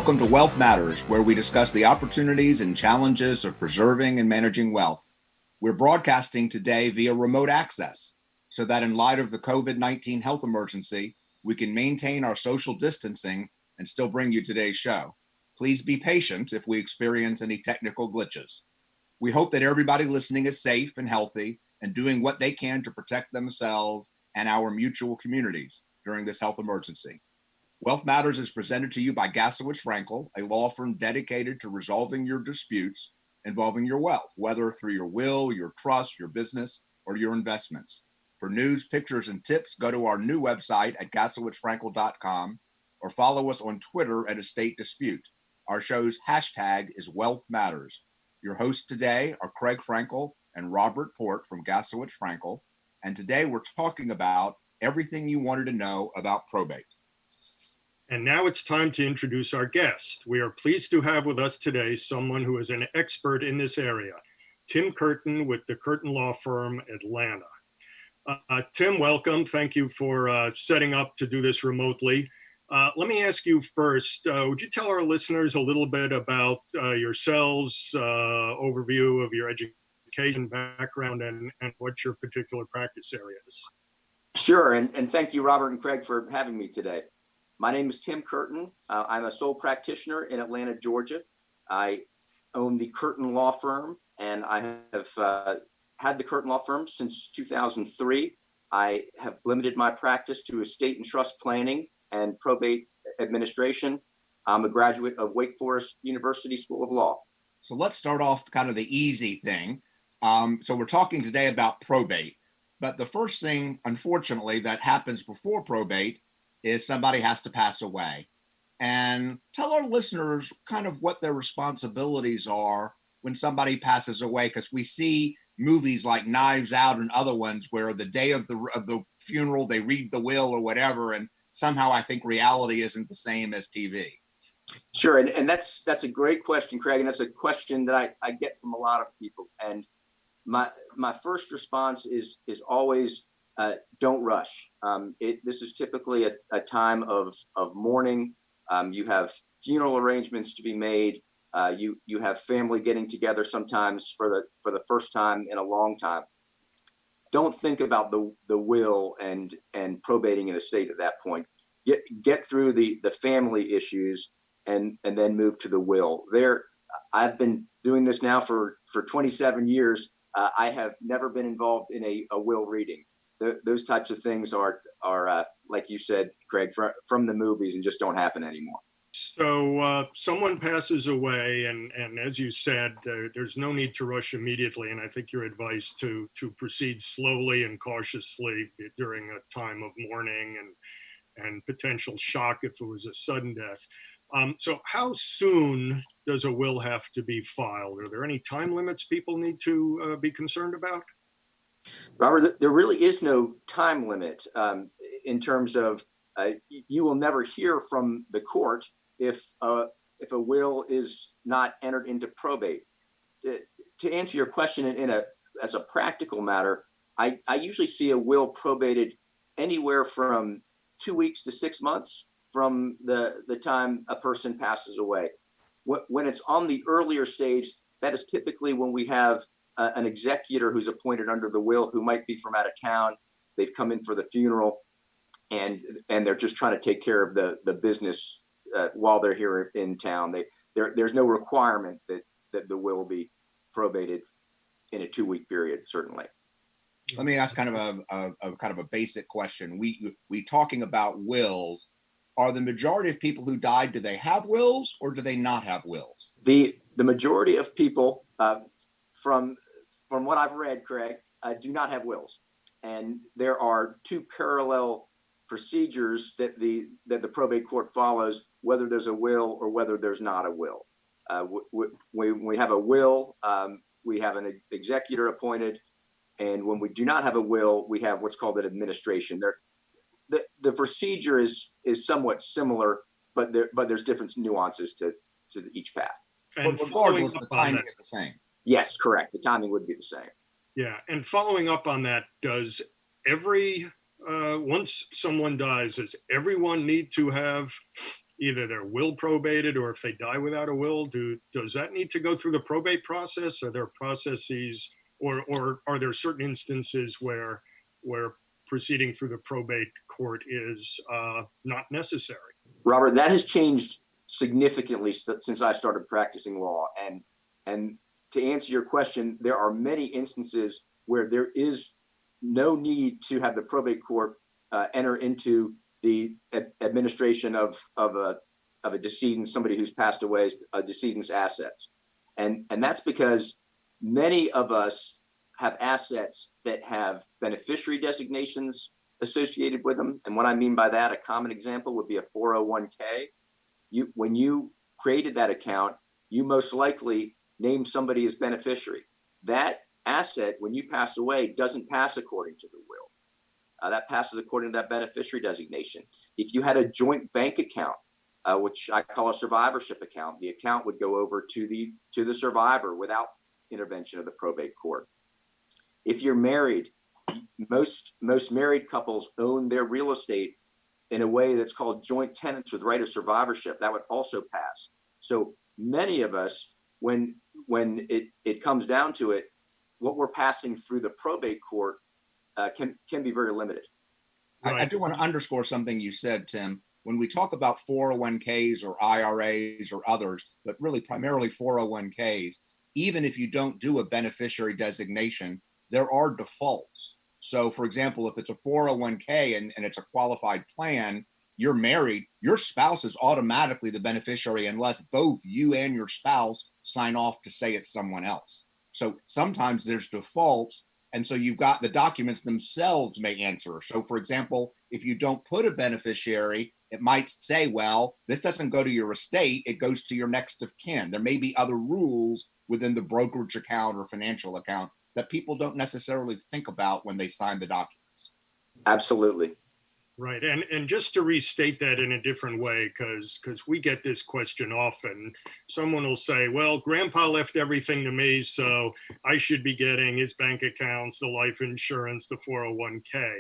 Welcome to Wealth Matters, where we discuss the opportunities and challenges of preserving and managing wealth. We're broadcasting today via remote access so that in light of the COVID-19 health emergency, we can maintain our social distancing and still bring you today's show. Please be patient if we experience any technical glitches. We hope that everybody listening is safe and healthy and doing what they can to protect themselves and our mutual communities during this health emergency. Wealth Matters is presented to you by Gasowitz Frankel, a law firm dedicated to resolving your disputes involving your wealth, whether through your will, your trust, your business, or your investments. For news, pictures, and tips, go to our new website at gasowitzfrankel.com or follow us on Twitter at Estate Dispute. Our show's hashtag is Wealth Matters. Your hosts today are Craig Frankel and Robert Port from Gasowitz Frankel, and today we're talking about everything you wanted to know about probate. And now it's time to introduce our guest. We are pleased to have with us today someone who is an expert in this area, Tim Curtin with the Curtin Law Firm, Atlanta. Tim, welcome. Thank you for setting up to do this remotely. Let me ask you first, would you tell our listeners a little bit about yourselves, overview of your education background, and what your particular practice area is? Sure, and thank you, Robert and Craig, for having me today. My name is Tim Curtin. I'm a sole practitioner in Atlanta, Georgia. I own the Curtin Law Firm, and I have had the Curtin Law Firm since 2003. I have limited my practice to estate and trust planning and probate administration. I'm a graduate of Wake Forest University School of Law. So let's start off kind of the easy thing. So we're talking today about probate, but the first thing, unfortunately, that happens before probate is somebody has to pass away. And tell our listeners kind of what their responsibilities are when somebody passes away, because we see movies like Knives Out and other ones where the day of the funeral, they read the will or whatever, and somehow I think reality isn't the same as TV. Sure, and that's a great question, Craig, and that's a question that I get from a lot of people. And my first response is always, don't rush. This is typically a time of mourning. You have funeral arrangements to be made. You have family getting together sometimes for the first time in a long time. Don't think about the will and probating an estate at that point. Get through the family issues and then move to the will. I've been doing this now for 27 years. I have never been involved in a will reading. Those types of things are like you said, Craig, from the movies and just don't happen anymore. So someone passes away, and as you said, there's no need to rush immediately. And I think your advice to proceed slowly and cautiously during a time of mourning and potential shock if it was a sudden death. So how soon does a will have to be filed? Are there any time limits people need to be concerned about? Robert, there really is no time limit in terms of you will never hear from the court if a will is not entered into probate. To answer your question as a practical matter, I usually see a will probated anywhere from 2 weeks to 6 months from the time a person passes away. When it's on the earlier stage, that is typically when we have an executor who's appointed under the will who might be from out of town. They've come in for the funeral and they're just trying to take care of the business while they're here in town. There's no requirement that the will be probated in a 2-week period, certainly. Let me ask kind of a basic question. We talking about wills. Are the majority of people who died, do they have wills or do they not have wills? The majority of people, from what I've read, Craig, do not have wills, and there are two parallel procedures that the probate court follows, whether there's a will or whether there's not a will. When we have a will, we have an executor appointed, and when we do not have a will, we have what's called an administration. The procedure is somewhat similar, but there's different nuances to each path. And but regardless, the timing is the same. Yes, correct. The timing would be the same. Yeah, and following up on that, does once someone dies, does everyone need to have either their will probated or if they die without a will, does that need to go through the probate process? Are there processes or are there certain instances where proceeding through the probate court is not necessary? Robert, that has changed significantly since I started practicing law. And to answer your question, there are many instances where there is no need to have the probate court enter into the administration of a decedent, somebody who's passed away, a decedent's assets. And that's because many of us have assets that have beneficiary designations associated with them. And what I mean by that, a common example would be a 401k. When you created that account, you most likely named somebody as beneficiary. That asset, when you pass away, doesn't pass according to the will. That passes according to that beneficiary designation. If you had a joint bank account, which I call a survivorship account, the account would go over to the survivor without intervention of the probate court. If you're married, most married couples own their real estate in a way that's called joint tenants with right of survivorship. That would also pass. So many of us, when it comes down to it, what we're passing through the probate court can be very limited. I do want to underscore something you said, Tim. When we talk about 401ks or IRAs or others, but really primarily 401ks, even if you don't do a beneficiary designation, there are defaults. So, for example, if it's a 401k and it's a qualified plan, you're married, your spouse is automatically the beneficiary unless both you and your spouse sign off to say it's someone else. So sometimes there's defaults. And so you've got the documents themselves may answer. So, for example, if you don't put a beneficiary, it might say, well, this doesn't go to your estate, it goes to your next of kin. There may be other rules within the brokerage account or financial account that people don't necessarily think about when they sign the documents. Absolutely. Right. And just to restate that in a different way, because we get this question often, someone will say, well, grandpa left everything to me, so I should be getting his bank accounts, the life insurance, the 401k.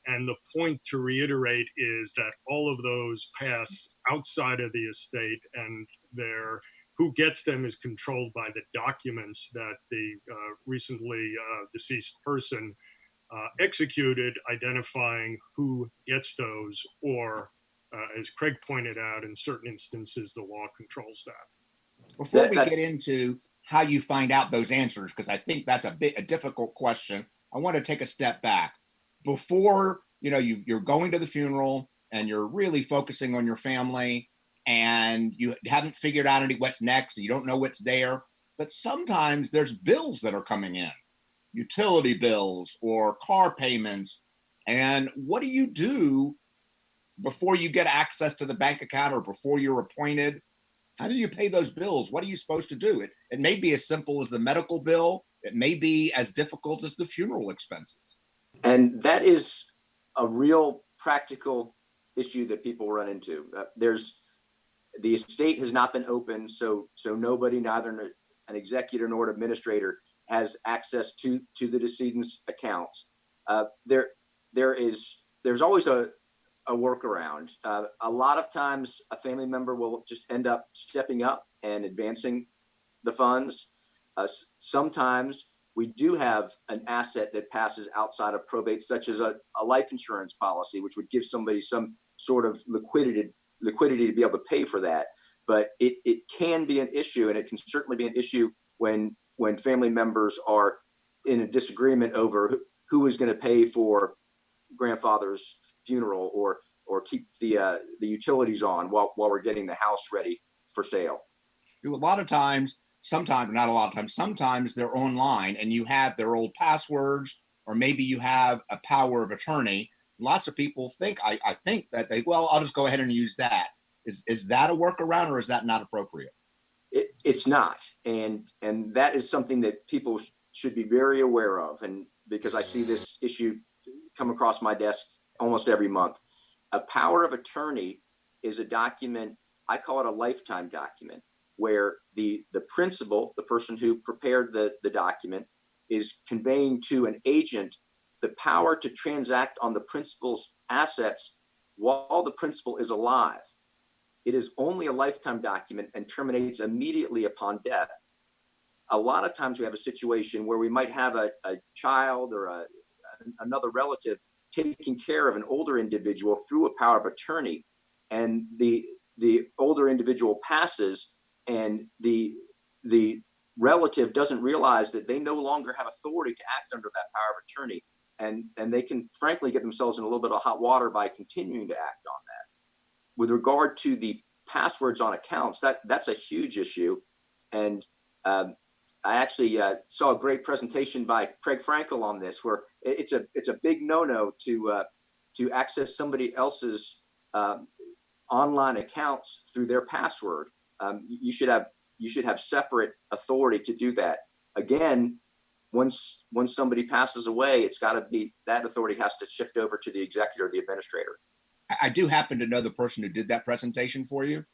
And the point to reiterate is that all of those pass outside of the estate, and who gets them is controlled by the documents that the recently deceased person executed, identifying who gets those, or as Craig pointed out, in certain instances, the law controls that. Before we get into how you find out those answers, because I think that's a difficult question, I want to take a step back. Before, you're going to the funeral and you're really focusing on your family and you haven't figured out what's next, and you don't know what's there, but sometimes there's bills that are coming in. Utility bills or car payments. And what do you do before you get access to the bank account or before you're appointed? How do you pay those bills? What are you supposed to do? It may be as simple as the medical bill. It may be as difficult as the funeral expenses. And that is a real practical issue that people run into. The estate has not been open, so nobody, neither an executor nor an administrator, has access to the decedent's accounts. There's always a workaround. A lot of times a family member will just end up stepping up and advancing the funds. Sometimes we do have an asset that passes outside of probate, such as a life insurance policy, which would give somebody some sort of liquidity to be able to pay for that. But it can be an issue, and it can certainly be an issue when family members are in a disagreement over who is going to pay for grandfather's funeral or keep the utilities on while we're getting the house ready for sale. A lot of times, sometimes they're online and you have their old passwords, or maybe you have a power of attorney. Lots of people think, I think that I'll just go ahead and use that. Is that a workaround, or is that not appropriate? It's not, and that is something that people should be very aware of, and because I see this issue come across my desk almost every month. A power of attorney is a document, I call it a lifetime document, where the principal, the person who prepared the document, is conveying to an agent the power to transact on the principal's assets while the principal is alive. it is only a lifetime document and terminates immediately upon death, a lot of times we have a situation where we might have a child or another relative taking care of an older individual through a power of attorney, and the older individual passes, and the relative doesn't realize that they no longer have authority to act under that power of attorney, and they can frankly get themselves in a little bit of hot water by continuing to act on that. With regard to the passwords on accounts, that's a huge issue, and I actually saw a great presentation by Craig Frankel on this, where it's a big no-no to access somebody else's online accounts through their password. You should have separate authority to do that. Again, once somebody passes away, it's got to be, that authority has to shift over to the executor, the administrator. I do happen to know the person who did that presentation for you.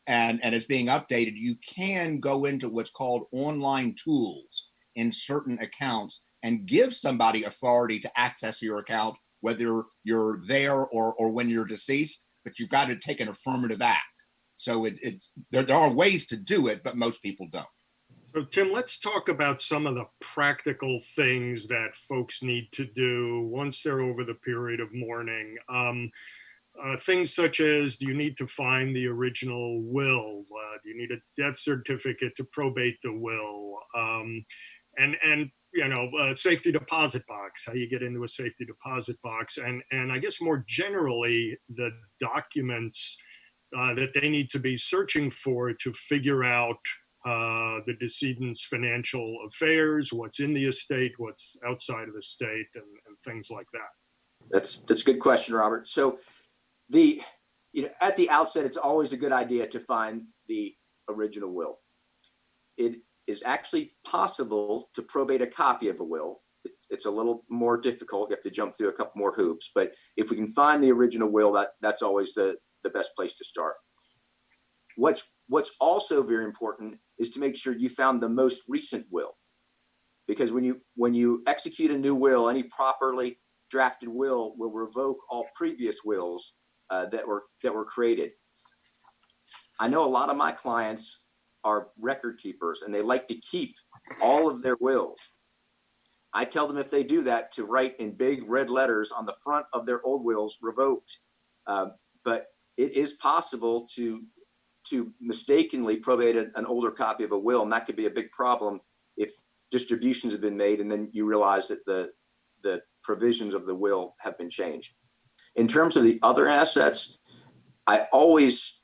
And it's being updated. You can go into what's called online tools in certain accounts and give somebody authority to access your account, whether you're there or when you're deceased, but you've got to take an affirmative act. So there are ways to do it, but most people don't. So Tim, let's talk about some of the practical things that folks need to do once they're over the period of mourning. Things such as, do you need to find the original will? Do you need a death certificate to probate the will? And safety deposit box, how you get into a safety deposit box. And I guess more generally, the documents that they need to be searching for to figure out the decedent's financial affairs, what's in the estate, what's outside of the estate, and things like that. That's a good question, Robert. So at the outset, it's always a good idea to find the original will. It is actually possible to probate a copy of a will. It's a little more difficult. You have to jump through a couple more hoops, but if we can find the original will, that's always the best place to start. What's also very important is to make sure you found the most recent will, because when you execute a new will, any properly drafted will revoke all previous wills that were created. I know a lot of my clients are record keepers and they like to keep all of their wills. I tell them if they do that to write in big red letters on the front of their old wills, revoked. But it is possible to mistakenly probate an older copy of a will, and that could be a big problem if distributions have been made and then you realize that the provisions of the will have been changed. In terms of the other assets, I always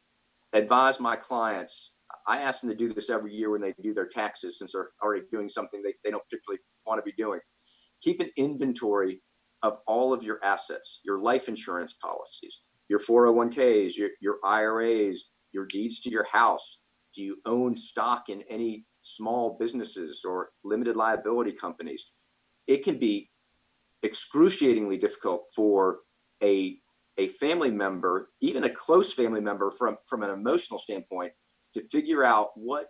advise my clients, I ask them to do this every year when they do their taxes, since they're already doing something they don't particularly want to be doing. Keep an inventory of all of your assets, your life insurance policies, your 401ks, your IRAs, your deeds to your house. Do you own stock in any small businesses or limited liability companies? It can be excruciatingly difficult for a family member, even a close family member from an emotional standpoint, to figure out what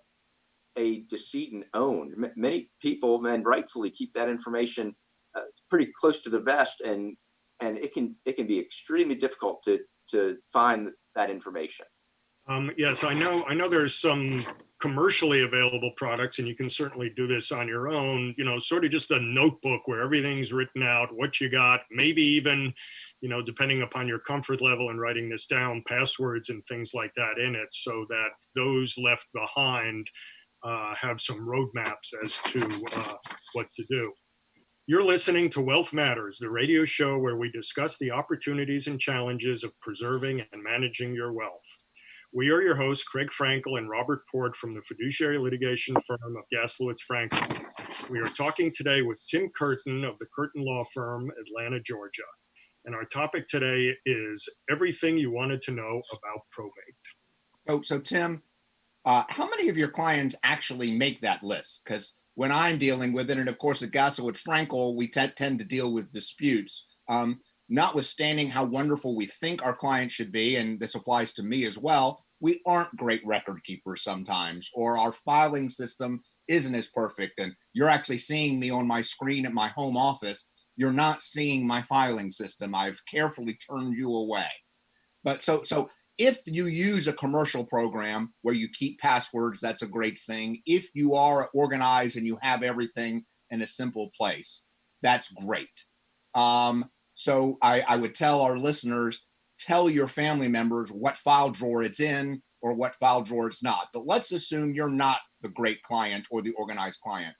a decedent owned. Many people then rightfully keep that information pretty close to the vest, and it can be extremely difficult to find that information. Yes, I know there's some commercially available products, and you can certainly do this on your own, sort of just a notebook where everything's written out, what you got, maybe even, depending upon your comfort level in writing this down, passwords and things like that in it, so that those left behind have some roadmaps as to what to do. You're listening to Wealth Matters, the radio show where we discuss the opportunities and challenges of preserving and managing your wealth. We are your hosts, Craig Frankel and Robert Port from the fiduciary litigation firm of Gaslowitz Frankel. We are talking today with Tim Curtin of the Curtin Law Firm, Atlanta, Georgia. And our topic today is everything you wanted to know about probate. So Tim, how many of your clients actually make that list? Because when I'm dealing with it, and of course at Gaslowitz Frankel, we tend to deal with disputes. Notwithstanding how wonderful we think our clients should be, and this applies to me as well, we aren't great record keepers sometimes, or our filing system isn't as perfect. And you're actually seeing me on my screen at my home office. You're not seeing my filing system. I've carefully turned you away. But so If you use a commercial program where you keep passwords, that's a great thing. If you are organized and you have everything in a simple place, that's great. So I would tell our listeners, tell your family members what file drawer it's in or what file drawer it's not. But let's assume you're not the great client or the organized client.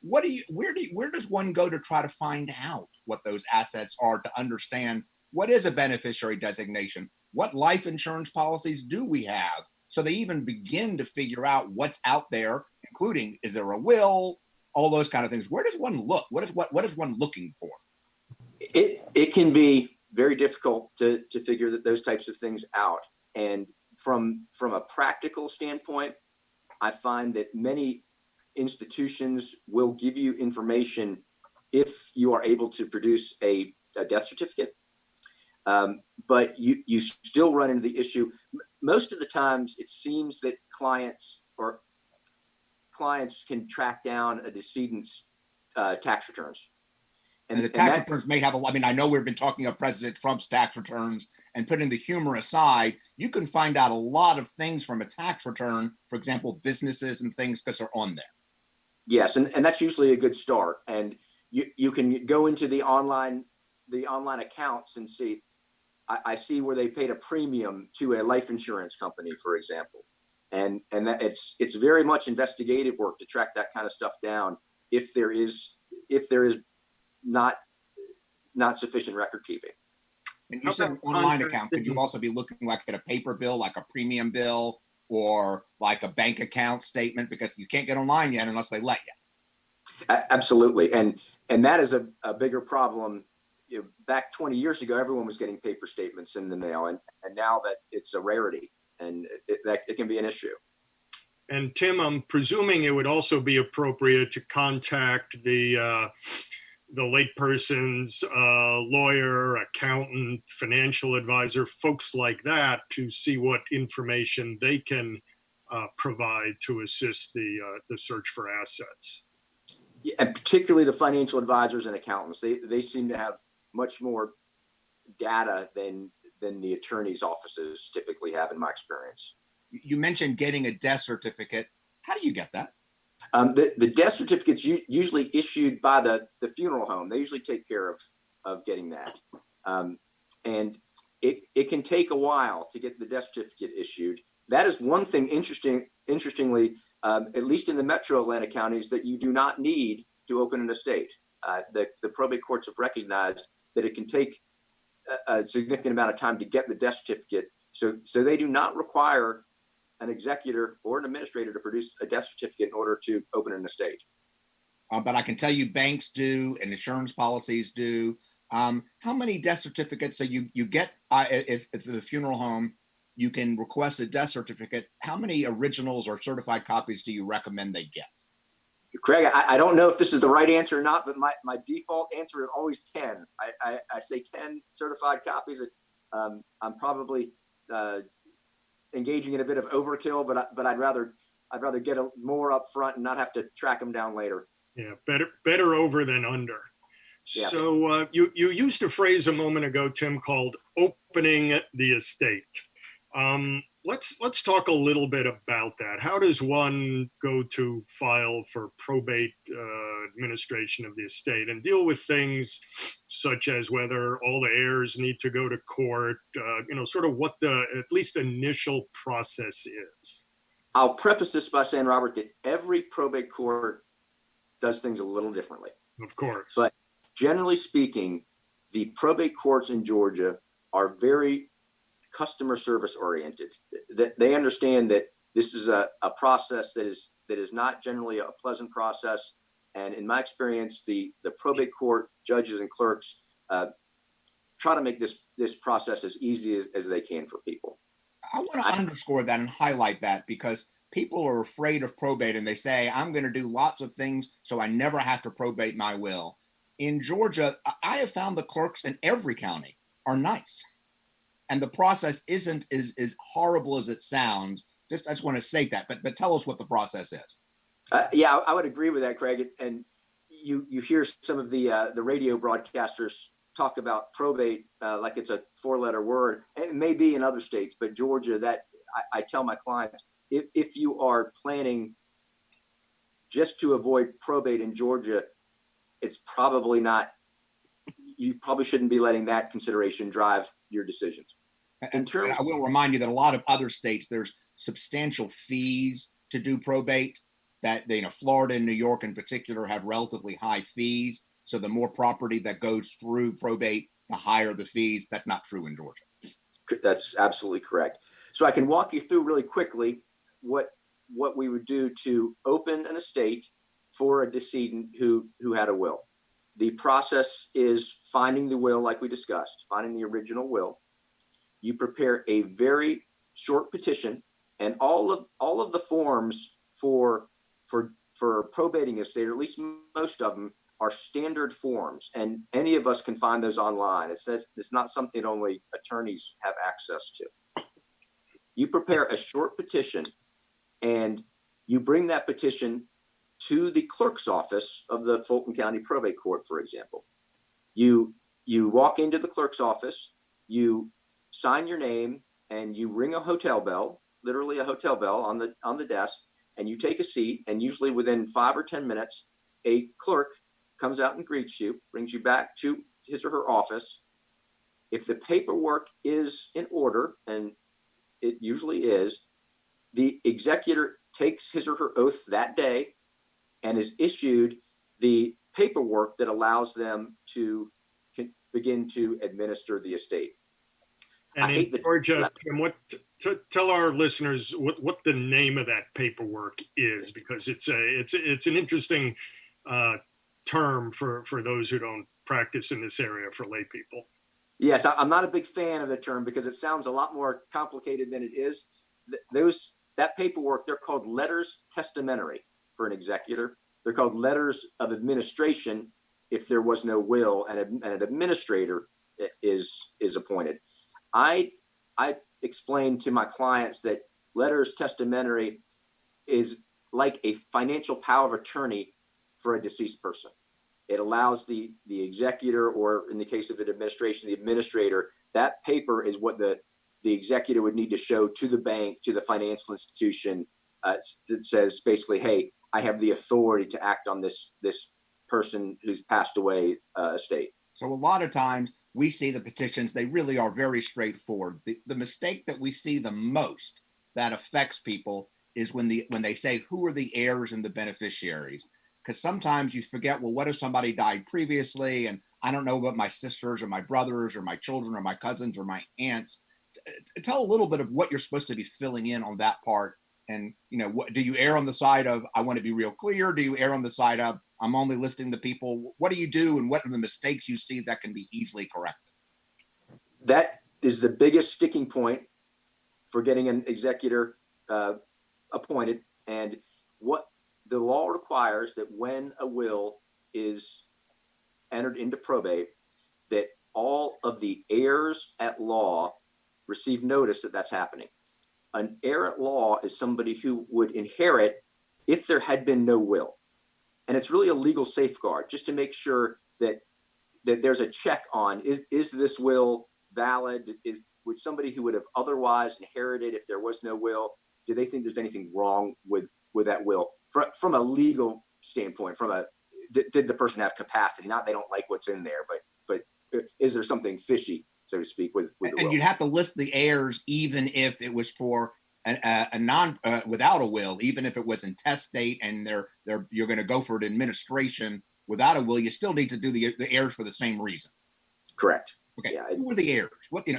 Where does one go to try to find out what those assets are, to understand what is a beneficiary designation? What life insurance policies do we have? So they even begin to figure out what's out there, including, is there a will, all those kind of things. Where does one look? What is one looking for? It can be very difficult to figure those types of things out. And from a practical standpoint, I find that many institutions will give you information if you are able to produce a death certificate. But you still run into the issue. Most of the times, it seems that clients can track down a decedent's tax returns. And the tax returns may have I know we've been talking about President Trump's tax returns, and putting the humor aside, you can find out a lot of things from a tax return, for example, businesses and things, because they're on there. Yes, and that's usually a good start. And you can go into the online accounts and see, I see where they paid a premium to a life insurance company, for example. And that it's very much investigative work to track that kind of stuff down if there is not sufficient record keeping. And you said an online account. Could you also be looking like at a paper bill, like a premium bill, or like a bank account statement, because you can't get online yet unless they let you? Absolutely. And that is a bigger problem. Back 20 years ago, everyone was getting paper statements in the mail, and now that it's a rarity, and it can be an issue. And Tim, I'm presuming it would also be appropriate to contact the late person's lawyer, accountant, financial advisor, folks like that, to see what information they can provide to assist the search for assets. Yeah, and particularly the financial advisors and accountants, they seem to have much more data than the attorney's offices typically have, in my experience. You mentioned getting a death certificate. How do you get that? The death certificate's usually issued by the funeral home. They usually take care of getting that. And it can take a while to get the death certificate issued. That is one thing interestingly, at least in the metro Atlanta counties, that you do not need to open an estate. The probate courts have recognized that it can take a significant amount of time to get the death certificate. So they do not require an executor or an administrator to produce a death certificate in order to open an estate. But I can tell you banks do, and insurance policies do. How many death certificates? So you get, if the funeral home, you can request a death certificate. How many originals or certified copies do you recommend they get? Craig, I don't know if this is the right answer or not, but my default answer is always 10. I say 10 certified copies. I'm probably engaging in a bit of overkill, but I'd rather get more up front and not have to track them down later. Yeah, better over than under. Yeah. So you used a phrase a moment ago, Tim, called opening the estate. Let's talk a little bit about that. How does one go to file for probate administration of the estate and deal with things such as whether all the heirs need to go to court, sort of what the at least initial process is? I'll preface this by saying, Robert, that every probate court does things a little differently. Of course. But generally speaking, the probate courts in Georgia are very customer service oriented. They understand that this is a process that is not generally a pleasant process. And in my experience, the probate court judges and clerks try to make this process as easy as they can for people. I want to underscore that and highlight that, because people are afraid of probate and they say, I'm going to do lots of things so I never have to probate my will. In Georgia, I have found the clerks in every county are nice. And the process isn't as horrible as it sounds. I just want to say that, but tell us what the process is. Yeah, I would agree with that, Craig. And you hear some of the radio broadcasters talk about probate like it's a 4-letter word. It may be in other states, but Georgia, that I tell my clients, if you are planning just to avoid probate in Georgia, it's probably not, you probably shouldn't be letting that consideration drive your decisions. And I will remind you that a lot of other states, there's substantial fees to do probate. That, Florida and New York in particular have relatively high fees. So the more property that goes through probate, the higher the fees. That's not true in Georgia. That's absolutely correct. So I can walk you through really quickly what we would do to open an estate for a decedent who had a will. The process is finding the will, like we discussed, finding the original will. You prepare a very short petition, and all of the forms for probating a estate, or at least most of them, are standard forms, and any of us can find those online. It's not something that only attorneys have access to. You prepare a short petition, and you bring that petition to the clerk's office of the Fulton County Probate Court, for example. You walk into the clerk's office, you sign your name, and you ring a hotel bell, literally a hotel bell on the desk, and you take a seat, and usually within 5 or 10 minutes, a clerk comes out and greets you, brings you back to his or her office. If the paperwork is in order, and it usually is, the executor takes his or her oath that day and is issued the paperwork that allows them to begin to administer the estate. And in Georgia, Tim, tell our listeners what the name of that paperwork is, because it's an interesting term for those who don't practice in this area for lay people. Yes, I'm not a big fan of the term because it sounds a lot more complicated than it is. That paperwork, they're called letters testamentary for an executor. They're called letters of administration if there was no will and an administrator is appointed. I explain to my clients that letters testamentary is like a financial power of attorney for a deceased person. It allows the executor, or in the case of an administration, the administrator, that paper is what the executor would need to show to the bank, to the financial institution, that says basically, hey, I have the authority to act on this person who's passed away estate. So a lot of times we see the petitions, they really are very straightforward. The mistake that we see the most that affects people is when they say, who are the heirs and the beneficiaries? Because sometimes you forget, well, what if somebody died previously? And I don't know about my sisters or my brothers or my children or my cousins or my aunts. Tell a little bit of what you're supposed to be filling in on that part. And, what do you err on the side of, I want to be real clear? Do you err on the side of, I'm only listing the people? What do you do? And what are the mistakes you see that can be easily corrected? That is the biggest sticking point for getting an executor appointed. And what the law requires, that when a will is entered into probate, that all of the heirs at law receive notice that that's happening. An heir at law is somebody who would inherit if there had been no will. And it's really a legal safeguard just to make sure that there's a check on, is this will valid? Would somebody who would have otherwise inherited if there was no will, do they think there's anything wrong with that will? From a legal standpoint, did the person have capacity? Not they don't like what's in there, but is there something fishy, so to speak, with the will? And you'd have to list the heirs even if it was for a non without a will, even if it was intestate and you're going to go for an administration without a will, you still need to do the heirs for the same reason. Correct. Okay. Yeah, who are the heirs?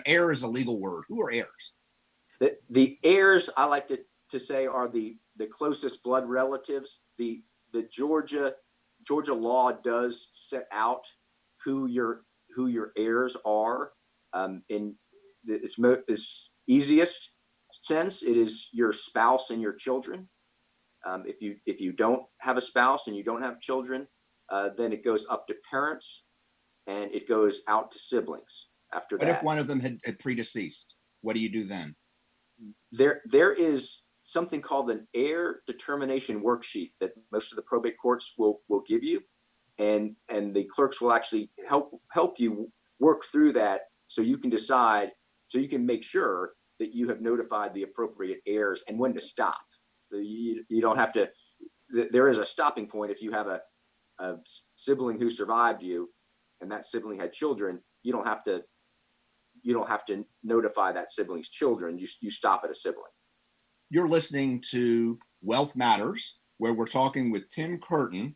Heir is a legal word. Who are heirs? The heirs, I like to say, are the closest blood relatives. The Georgia law does set out who your heirs are. In its easiest sense, it is your spouse and your children. If you don't have a spouse and you don't have children, then it goes up to parents and it goes out to siblings after that. What if one of them had predeceased? What do you do then? There is something called an heir determination worksheet that most of the probate courts will give you, and the clerks will actually help you work through that so you can decide, so you can make sure that you have notified the appropriate heirs and when to stop. You don't have to, there is a stopping point. If you have a sibling who survived you and that sibling had children, you don't have to notify that sibling's children. You stop at a sibling. You're listening to Wealth Matters, where we're talking with Tim Curtin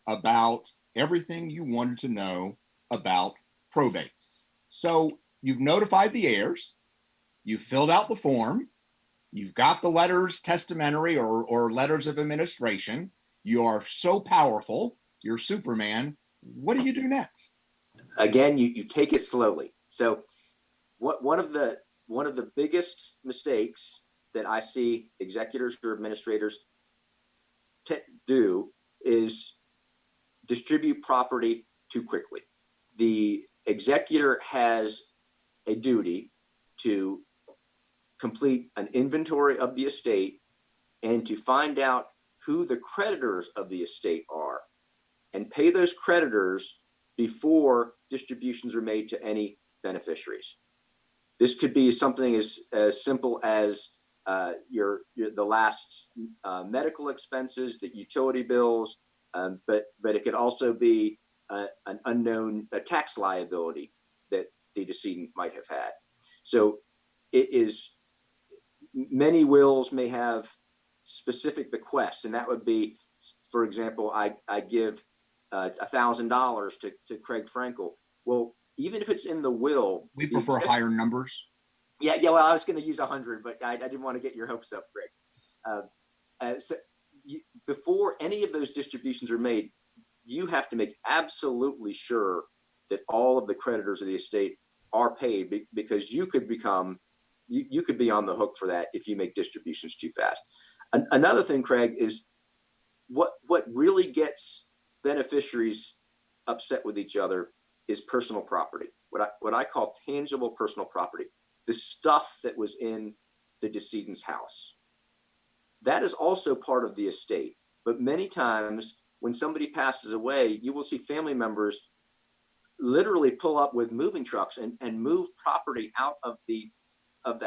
about everything you wanted to know about probate. So you've notified the heirs, you've filled out the form, you've got the letters testamentary or letters of administration. You are so powerful, you're Superman. What do you do next? Again, you take it slowly. So one of the biggest mistakes that I see executors or administrators do is distribute property too quickly. The executor has a duty to complete an inventory of the estate and to find out who the creditors of the estate are and pay those creditors before distributions are made to any beneficiaries. This could be something as simple as the last medical expenses, the utility bills, but it could also be an unknown tax liability that the decedent might have had. So it is, many wills may have specific bequests, and that would be, for example, I give $1,000 to Craig Frankel. Well, even if it's in the will, we prefer higher numbers. Yeah. Well, I was going to use 100, but I didn't want to get your hopes up, Greg. Before any of those distributions are made, you have to make absolutely sure that all of the creditors of the estate are paid, because you could be on the hook for that if you make distributions too fast. Another thing, Craig, is what really gets beneficiaries upset with each other is personal property. What I call tangible personal property, the stuff that was in the decedent's house. That is also part of the estate. But many times when somebody passes away, you will see family members literally pull up with moving trucks and move property out of the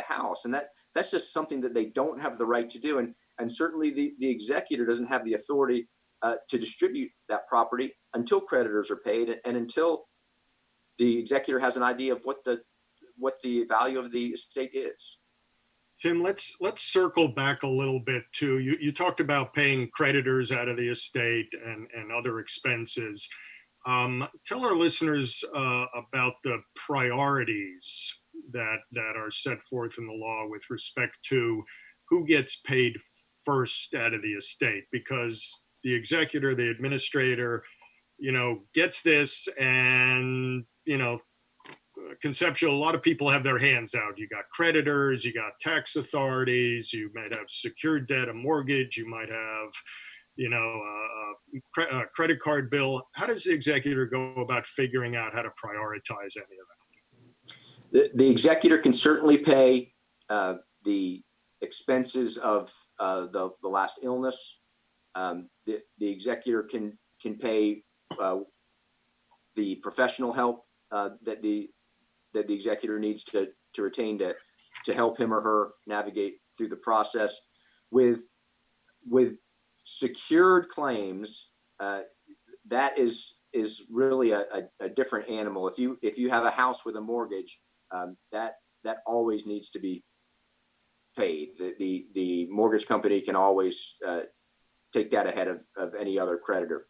house. And that's just something that they don't have the right to do. And certainly the executor doesn't have the authority to distribute that property until creditors are paid and until the executor has an idea of what the value of the estate is. Tim, let's circle back a little bit too. You talked about paying creditors out of the estate and other expenses. Tell our listeners about the priorities that are set forth in the law with respect to who gets paid first out of the estate, because the executor, the administrator, gets this, and conceptual, a lot of people have their hands out. You got creditors, you got tax authorities, you might have secured debt, a mortgage, you might have a credit card bill. How does the executor go about figuring out how to prioritize any of that? The executor can certainly pay the expenses of the last illness. The executor can pay the professional help that the executor needs to retain to help him or her navigate through the process. With secured claims, that is really a different animal. If you have a house with a mortgage, that always needs to be paid. The mortgage company can always take that ahead of any other creditor.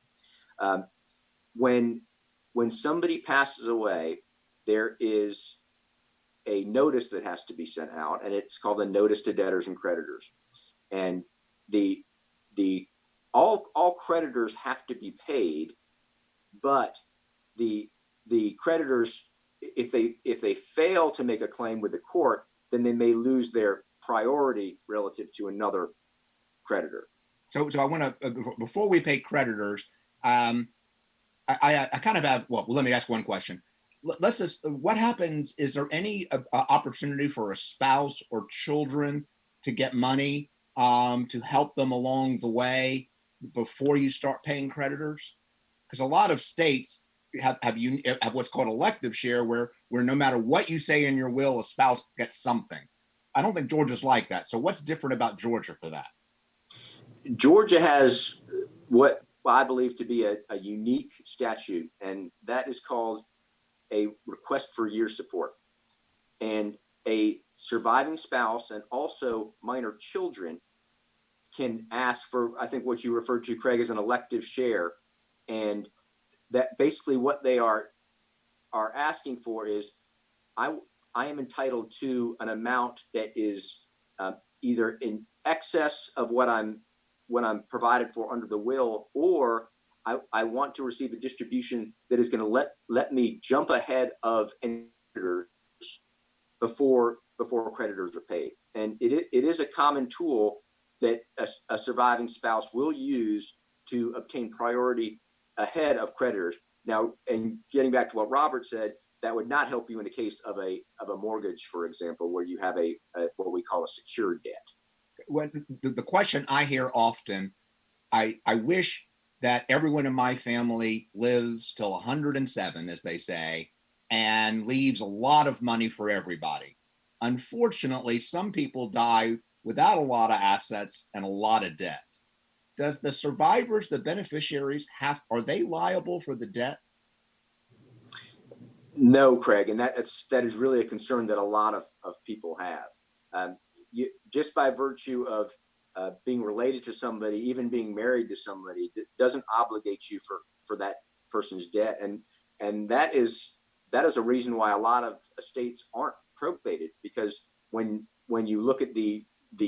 When somebody passes away, there is a notice that has to be sent out, and it's called a notice to debtors and creditors. And all creditors have to be paid, but the creditors, if they fail to make a claim with the court, then they may lose their priority relative to another creditor. So I want to, before we pay creditors, I kind of have, well, let me ask one question. Let's just, what happens, is there any opportunity for a spouse or children to get money to help them along the way before you start paying creditors? Because a lot of states have what's called elective share, where no matter what you say in your will, a spouse gets something. I don't think Georgia's like that. So what's different about Georgia for that? Georgia has what I believe to be a unique statute, and that is called a request for years support. And a surviving spouse and also minor children can ask for, I think what you referred to, Craig, as an elective share. And that basically what they are asking for is, I am entitled to an amount that is either in excess of what I'm provided for under the will, or I want to receive a distribution that is going to let me jump ahead of creditors before creditors are paid. And it is a common tool that a surviving spouse will use to obtain priority ahead of creditors. Now, and getting back to what Robert said, that would not help you in the case of a mortgage, for example, where you have a what we call a secured debt. When the question I hear often, I wish that everyone in my family lives till 107, as they say, and leaves a lot of money for everybody. Unfortunately, some people die without a lot of assets and a lot of debt. Does the survivors, the beneficiaries, are they liable for the debt? No, Craig, and that is really a concern that a lot of people have. Just by virtue of being related to somebody, even being married to somebody, doesn't obligate you for that person's debt, and that is a reason why a lot of estates aren't probated, because when you look at the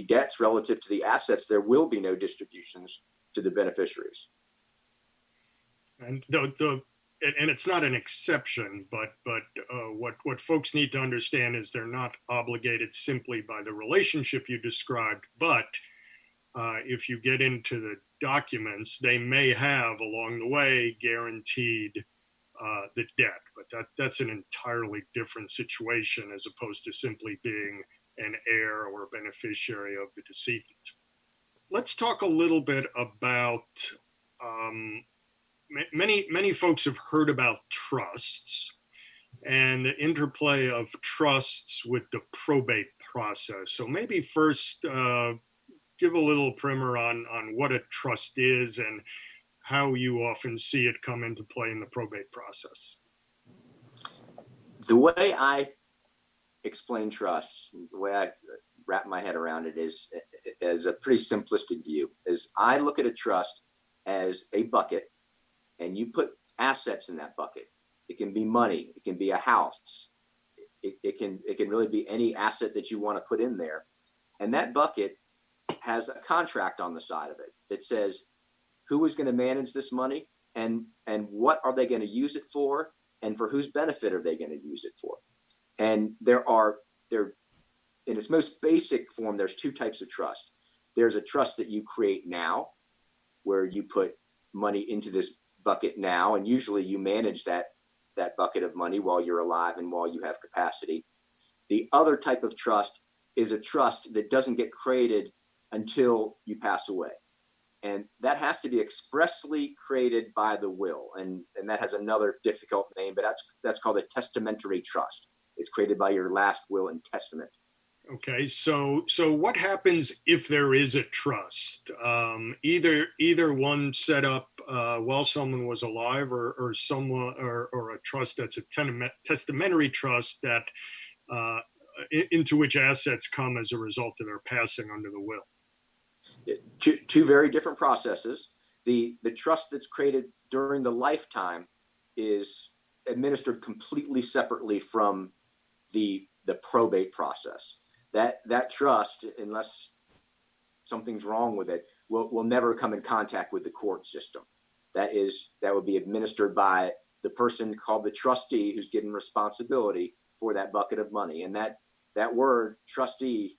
debts relative to the assets, there will be no distributions to the beneficiaries. And and it's not an exception, but what folks need to understand is they're not obligated simply by the relationship you described, but if you get into the documents, they may have along the way guaranteed the debt, but that's an entirely different situation as opposed to simply being an heir or a beneficiary of the decedent. Let's talk a little bit about many folks have heard about trusts and the interplay of trusts with the probate process. So maybe first give a little primer on what a trust is and how you often see it come into play in the probate process. The way I explain trusts, the way I wrap my head around it is a pretty simplistic view. Is I look at a trust as a bucket, and you put assets in that bucket. It can be money, it can be a house, it can really be any asset that you want to put in there. And that bucket has a contract on the side of it that says who is going to manage this money and what are they going to use it for, and for whose benefit are they going to use it for. And there in its most basic form, there's two types of trust. There's a trust that you create now, where you put money into this bucket now, and usually you manage that bucket of money while you're alive and while you have capacity. The other type of trust is a trust that doesn't get created until you pass away. And that has to be expressly created by the will. And that has another difficult name, but that's called a testamentary trust. It's created by your last will and testament. Okay, so what happens if there is a trust, either one set up while someone was alive, or someone or a trust that's a testamentary trust that into which assets come as a result of their passing under the will? Two very different processes. The trust that's created during the lifetime is administered completely separately from the probate process. That trust, unless something's wrong with it, will never come in contact with the court system. That would be administered by the person called the trustee, who's given responsibility for that bucket of money. And that word trustee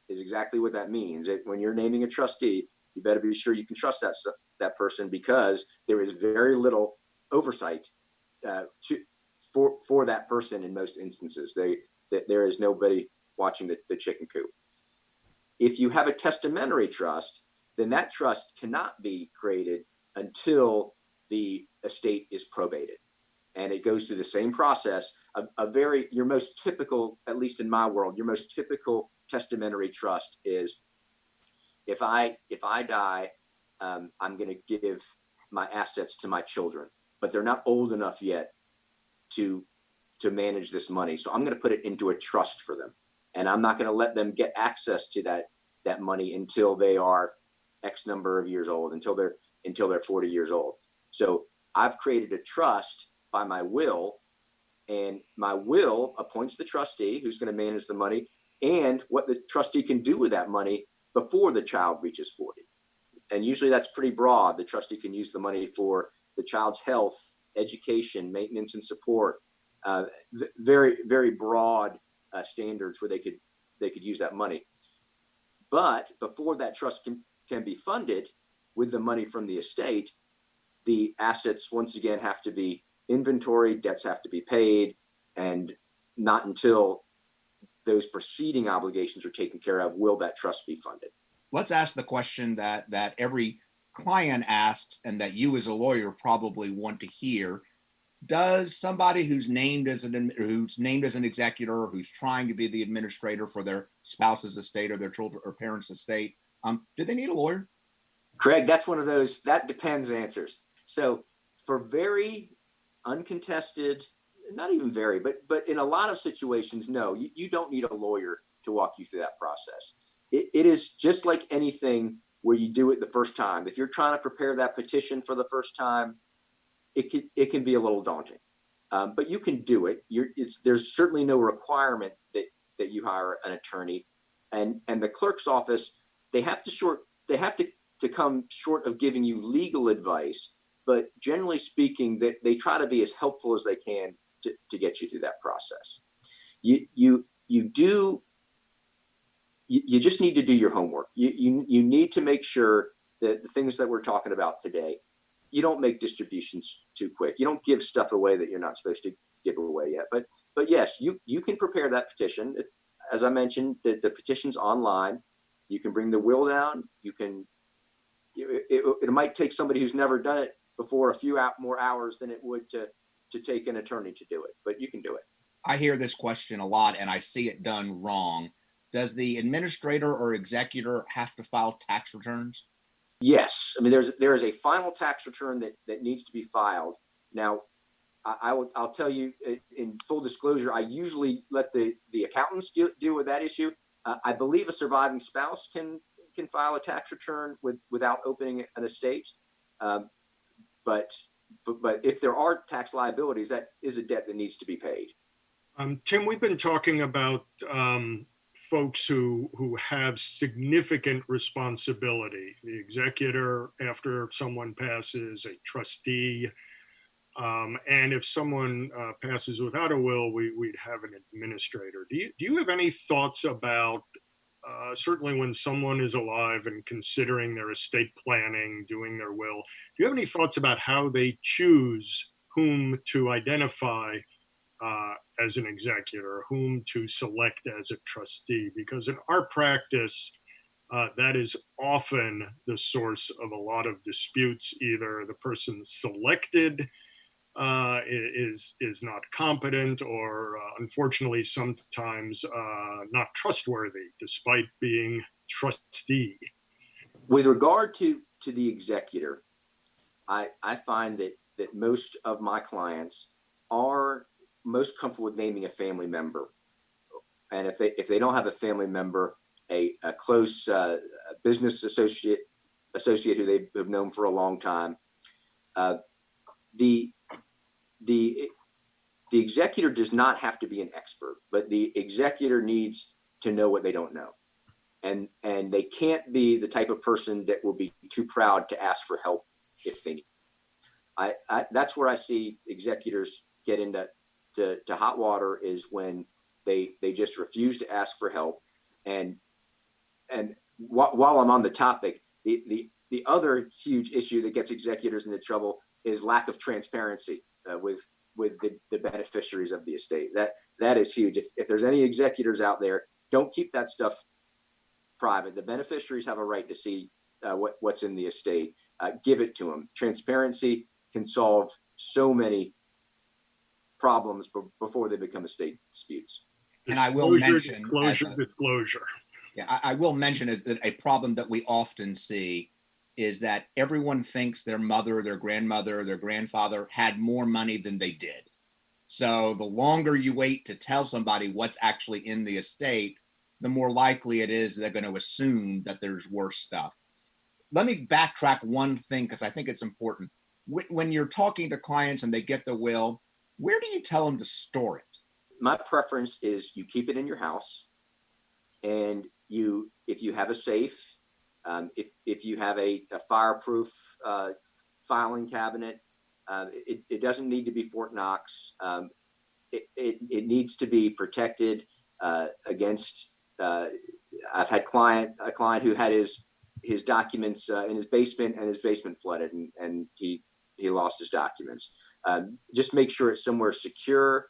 is exactly what that means. When you're naming a trustee, you better be sure you can trust that person, because there is very little oversight for that person in most instances. There is nobody watching the chicken coop. If you have a testamentary trust, then that trust cannot be created until the estate is probated. it goes through the same process. Your most typical, at least in my world, your most typical testamentary trust is, if I die, I'm going to give my assets to my children, but they're not old enough yet to manage this money. So I'm going to put it into a trust for them. And I'm not going to let them get access to that money until they are X number of years old, until they're 40 years old. So I've created a trust by my will, and my will appoints the trustee who's going to manage the money and what the trustee can do with that money before the child reaches 40. And usually that's pretty broad. The trustee can use the money for the child's health, education, maintenance and support, very, very broad standards where they could use that money. But before that trust can be funded with the money from the estate, the assets once again have to be inventoried, debts have to be paid, and not until those preceding obligations are taken care of will that trust be funded. Let's ask the question that every client asks and that you as a lawyer probably want to hear. Does somebody who's named as an executor, or who's trying to be the administrator for their spouse's estate or their children or parents' estate, do they need a lawyer? Craig, that's one of those that depends answers. So for very uncontested, not even very, but in a lot of situations, no, you don't need a lawyer to walk you through that process. It is just like anything where you do it the first time. If you're trying to prepare that petition for the first time, it can be a little daunting, but you can do it. There's certainly no requirement that you hire an attorney, and the clerk's office, they have to come short of giving you legal advice, but generally speaking, they try to be as helpful as they can to get you through that process. You just need to do your homework. You need to make sure that the things that we're talking about today, you don't make distributions too quick. You don't give stuff away that you're not supposed to give away yet. But yes, you can prepare that petition. As I mentioned, the petition's online. You can bring the will down. It might take somebody who's never done it before a few more hours than it would to take an attorney to do it, but you can do it. I hear this question a lot and I see it done wrong. Does the administrator or executor have to file tax returns? Yes. I mean, there is a final tax return that needs to be filed. Now, I'll tell you in full disclosure, I usually let the accountants deal with that issue. I believe a surviving spouse can file a tax return without opening an estate. But if there are tax liabilities, that is a debt that needs to be paid. Tim, we've been talking about folks who have significant responsibility, the executor after someone passes, a trustee, and if someone passes without a will, we'd have an administrator. Do you have any thoughts about, certainly when someone is alive and considering their estate planning, doing their will, do you have any thoughts about how they choose whom to identify as an executor, whom to select as a trustee? Because in our practice, that is often the source of a lot of disputes. Either the person selected is not competent, or unfortunately sometimes not trustworthy, despite being trustee. With regard to the executor, I find that most of my clients are most comfortable with naming a family member, and if they don't have a family member, a close business associate who they've known for a long time. The executor does not have to be an expert, but the executor needs to know what they don't know, and they can't be the type of person that will be too proud to ask for help if they need. That's where I see executors get into hot water, is when they just refuse to ask for help. And while I'm on the topic, the other huge issue that gets executors into trouble is lack of transparency with the beneficiaries of the estate. That is huge. If there's any executors out there, don't keep that stuff private. The beneficiaries have a right to see what's in the estate. Give it to them. Transparency can solve so many problems before they become estate disputes. And I will mention disclosure. Yeah, I will mention is that a problem that we often see is that everyone thinks their mother, their grandmother, their grandfather had more money than they did. So the longer you wait to tell somebody what's actually in the estate, the more likely it is they're going to assume that there's worse stuff. Let me backtrack one thing because I think it's important. When you're talking to clients and they get the will, where do you tell them to store it? My preference is you keep it in your house, and if you have a safe, if you have a fireproof filing cabinet, it doesn't need to be Fort Knox. It needs to be protected against. I've had a client who had his documents in his basement, and his basement flooded, and he lost his documents. Just make sure it's somewhere secure.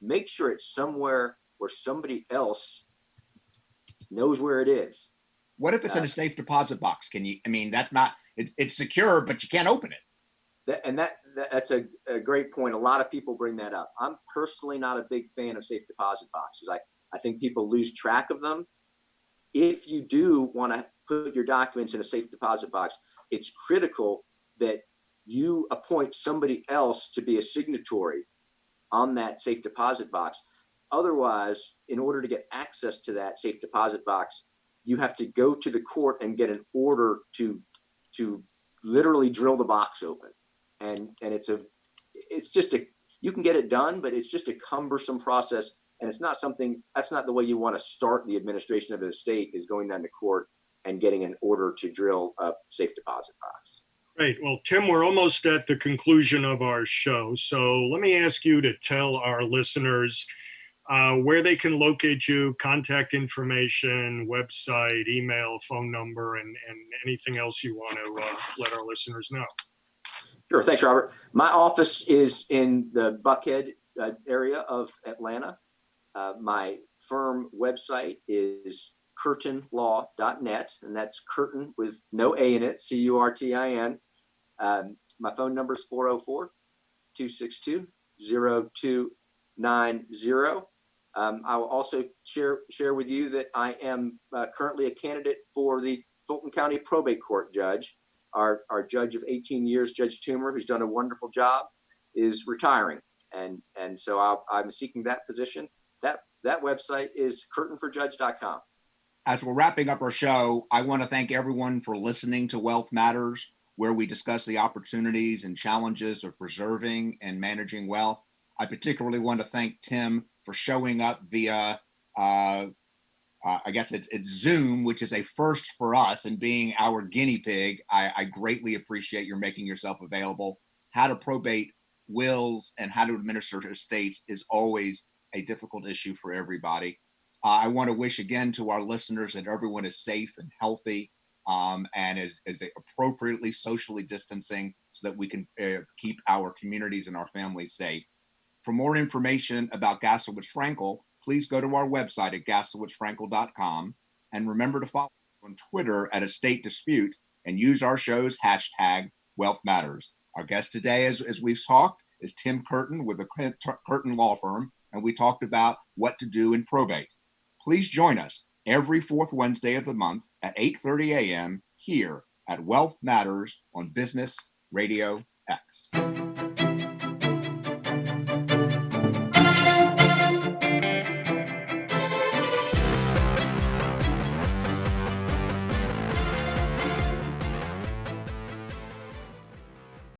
Make sure it's somewhere where somebody else knows where it is. What if it's in a safe deposit box? That's not, it's secure, but you can't open it. That's a great point. A lot of people bring that up. I'm personally not a big fan of safe deposit boxes. I think people lose track of them. If you do want to put your documents in a safe deposit box, it's critical that you appoint somebody else to be a signatory on that safe deposit box. Otherwise, in order to get access to that safe deposit box, you have to go to the court and get an order to literally drill the box open. And you can get it done, but it's just a cumbersome process. And it's not that's not the way you want to start the administration of an estate, is going down to court and getting an order to drill a safe deposit box. Great. Well, Tim, we're almost at the conclusion of our show. So let me ask you to tell our listeners where they can locate you, contact information, website, email, phone number, and anything else you want to let our listeners know. Sure. Thanks, Robert. My office is in the Buckhead area of Atlanta. My firm website is curtinlaw.net, and that's Curtin with no A in it, CURTIN. My phone number is 404-262-0290. I will also share with you that I am currently a candidate for the Fulton County Probate Court judge. Our judge of 18 years, Judge Toomer, who's done a wonderful job, is retiring, and so I'm seeking that position. That website is curtinforjudge.com. As we're wrapping up our show, I want to thank everyone for listening to Wealth Matters, where we discuss the opportunities and challenges of preserving and managing wealth. I particularly want to thank Tim for showing up via, I guess it's Zoom, which is a first for us, and being our guinea pig. I greatly appreciate your making yourself available. How to probate wills and how to administer estates is always a difficult issue for everybody. I want to wish again to our listeners that everyone is safe and healthy and is appropriately socially distancing so that we can keep our communities and our families safe. For more information about Gaslowitz-Frankel, please go to our website at gaslowitz-frankel.com, and remember to follow us on Twitter at Estate Dispute and use our show's hashtag Wealth Matters. Our guest today, as we've talked, is Tim Curtin with the Curtin Law Firm, and we talked about what to do in probate. Please join us every fourth Wednesday of the month at 8:30 a.m. here at Wealth Matters on Business RadioX.